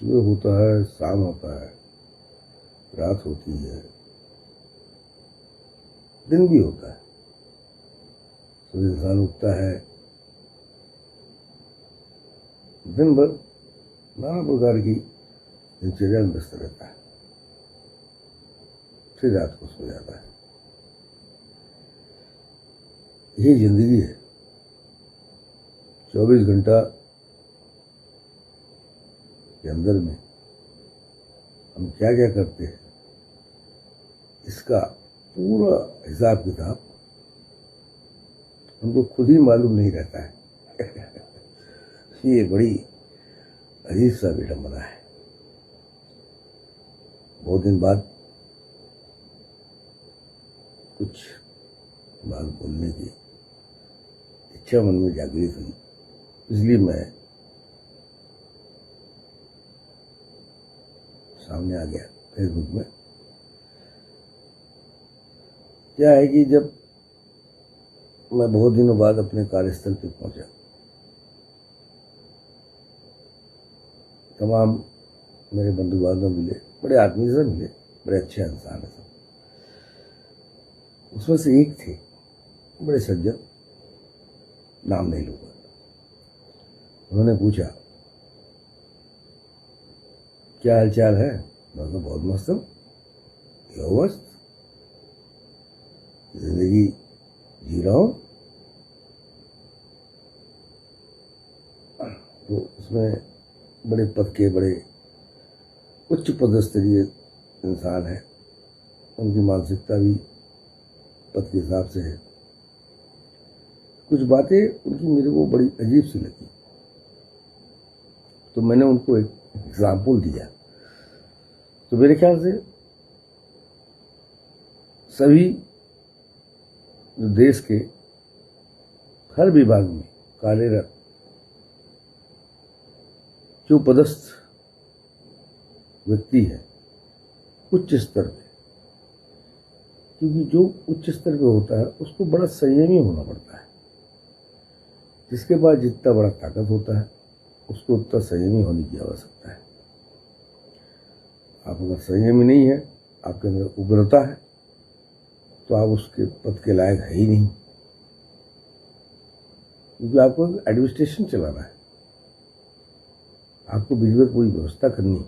सुबह होता है, शाम होता है, रात होती है, दिन भी होता है। सुबह इंसान उठता है, दिन भर नाना प्रकार की दिनचर्या में व्यस्त रहता है, फिर रात को सो जाता है। यही जिंदगी है। 24 घंटा के अंदर में हम क्या क्या करते हैं, इसका पूरा हिसाब किताब हमको खुद ही मालूम नहीं रहता है। ये बड़ी अजीब सा विडंबना है। बहुत दिन बाद कुछ बात बोलने की इच्छा मन में जागृत हुई, इसलिए मैं सामने आ गया फेसबुक में। क्या है कि जब मैं बहुत दिनों बाद अपने कार्यस्थल पे पहुंचा, तमाम मेरे बंधु बांधव मिले, बड़े आदमी से मिले, बड़े अच्छे इंसान है सब। उसमें से एक थे बड़े सज्जन, नाम नहीं लूंगा। उन्होंने पूछा, क्या हालचाल है? मैं तो बहुत मस्त हूँ, यो मस्त, जिंदगी जी रहा हूँ। तो उसमें बड़े पद के, बड़े उच्च पदस्तरीय इंसान है, उनकी मानसिकता भी पद के हिसाब से है। कुछ बातें उनकी मेरे को बड़ी अजीब सी लगी, तो मैंने उनको एक एग्जाम्पल दिया। तो मेरे ख्याल से सभी जो देश के हर विभाग में कार्यरत जो पदस्थ व्यक्ति है उच्च स्तर पे, क्योंकि जो उच्च स्तर पे होता है उसको बड़ा संयमी होना पड़ता है। जिसके पास जितना बड़ा ताकत होता है उसको उतना संयमी होने की आवश्यकता है। आप अगर संयमी नहीं है, आपके अंदर उग्रता है, तो आप उसके पद के लायक है ही नहीं, क्योंकि आपको एडमिनिस्ट्रेशन चलाना है, आपको विधिवत पूरी व्यवस्था करनी।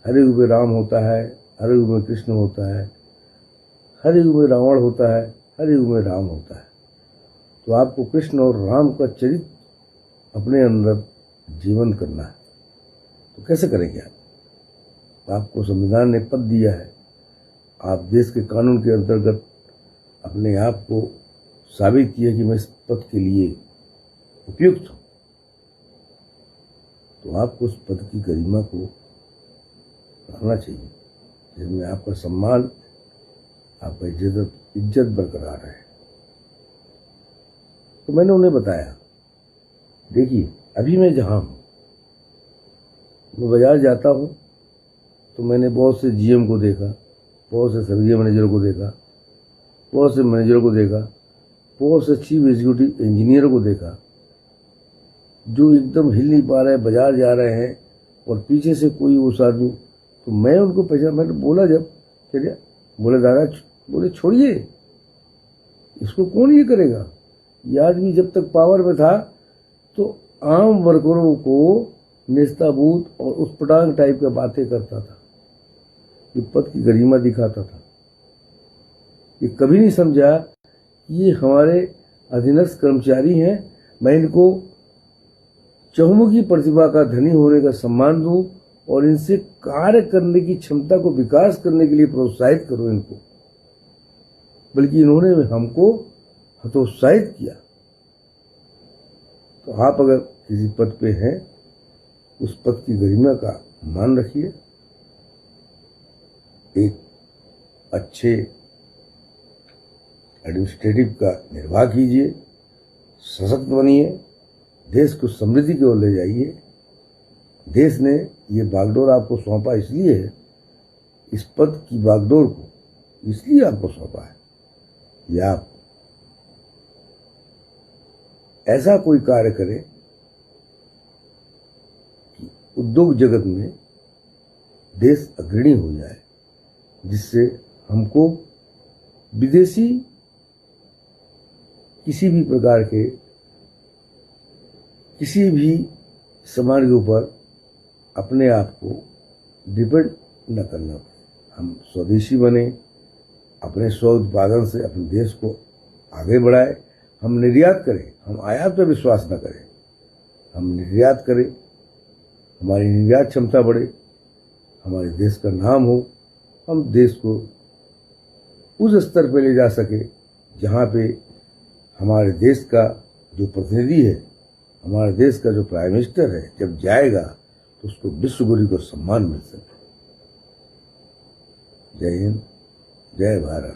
हर युग में राम होता है, हर युग में कृष्ण होता है, हर युग में रावण होता है, हर युग में राम होता है। तो आपको कृष्ण और राम का चरित्र अपने अंदर जीवन करना है। तो कैसे करेंगे आप? आपको संविधान ने पद दिया है, आप देश के कानून के अंतर्गत अपने आप को साबित किया कि मैं इस पद के लिए उपयुक्त हूं। तो आपको उस पद की गरिमा को रखना चाहिए, जिसमें आपका सम्मान, आपका इज्जत बरकरार है। तो मैंने उन्हें बताया, देखिए अभी मैं जहां हूं, मैं बाजार जाता हूं तो मैंने बहुत से जीएम को देखा, बहुत से सर्विस मैनेजर को देखा, बहुत से मैनेजर को देखा, बहुत से चीफ एग्जीक्यूटिव इंजीनियर को देखा, जो एकदम हिल नहीं पा रहे, बाजार जा रहे हैं और पीछे से कोई उस आदमी, तो मैं उनको पहचान, मैंने बोला जब, चलिए, बोले दादा, बोले छोड़िए, इसको कौन ये करेगा। ये आदमी जब तक पावर में था तो आम वर्करों को नेस्ताबूत और उस पटांग टाइप का बातें करता था, ये पद की गरिमा दिखाता था। ये कभी नहीं समझा ये हमारे अधीनस्थ कर्मचारी हैं, मैं इनको चहुमुखी प्रतिभा का धनी होने का सम्मान दूं और इनसे कार्य करने की क्षमता को विकास करने के लिए प्रोत्साहित करूं इनको। बल्कि इन्होंने हमको हतोत्साहित किया। तो आप अगर किसी पद पे हैं, उस पद की गरिमा का मान रखिए, एक अच्छे एडमिनिस्ट्रेटिव का निर्वाह कीजिए, सशक्त बनिए, देश को समृद्धि की ओर ले जाइए। देश ने ये बागडोर आपको सौंपा इसलिए है, इस पद की बागडोर को इसलिए आपको सौंपा है, या आप ऐसा कोई कार्य करें उद्योग जगत में देश अग्रणी हो जाए, जिससे हमको विदेशी किसी भी प्रकार के किसी भी सामान के ऊपर अपने आप को डिपेंड न करना पड़े। हम स्वदेशी बने, अपने स्व उत्पादन से अपने देश को आगे बढ़ाए। हम निर्यात करें, हम आयात पर विश्वास न करें, हम निर्यात करें, हमारी निर्यात क्षमता बढ़े, हमारे देश का नाम हो, हम देश को उस स्तर पर ले जा सके जहाँ पे हमारे देश का जो प्रतिनिधि है, हमारे देश का जो प्राइम मिनिस्टर है, जब जाएगा तो उसको विश्वगुरु को सम्मान मिल सके। जय हिंद, जय भारत।